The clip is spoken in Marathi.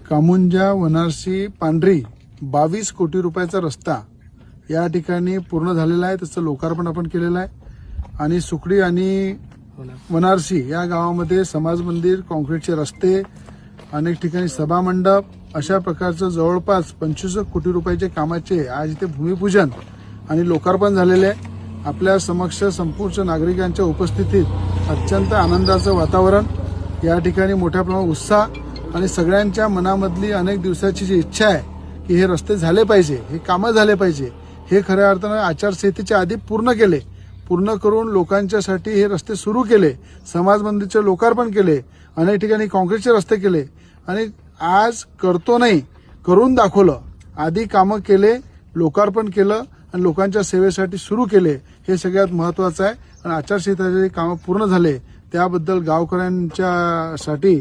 कामुंजा वनारसी पांढरी 22 कोटी रुपयाचा रस्ता या ठिकाणी पूर्ण झालेला आहे। त्याचं लोकार्पण आपण केलेलं आहे आणि सुकडी आणि वनारसी या गावामध्ये समाज मंदिर, काँक्रीटचे रस्ते, अनेक ठिकाणी सभा मंडप अशा प्रकारचं जवळपास 25 कोटी रुपयाचे कामाचे आज इथे भूमिपूजन आणि लोकार्पण झालेले आहे। आपल्या समक्ष संपूर्ण नागरिकांच्या उपस्थितीत अत्यंत आनंदाचं वातावरण, या ठिकाणी मोठ्या प्रमाणात उत्साह आणि सगळ्यांच्या मनामधली अनेक दिवसाची जी इच्छा आहे की हे रस्ते झाले पाहिजे, हे कामं झाले पाहिजे, हे खऱ्या अर्थानं आचारसंहितेच्या आधी पूर्ण करून लोकांच्यासाठी हे रस्ते सुरू केले, समाज मंदिरचे लोकार्पण केले, अनेक ठिकाणी काँक्रीटचे रस्ते केले आणि आज करतो नाही करून दाखवलं। आधी कामं केले, लोकार्पण केलं आणि लोकांच्या सेवेसाठी सुरू केले, हे सगळ्यात महत्वाचं आहे। आणि आचारसंहितेचे कामं पूर्ण झाले त्याबद्दल गावकऱ्यांच्यासाठी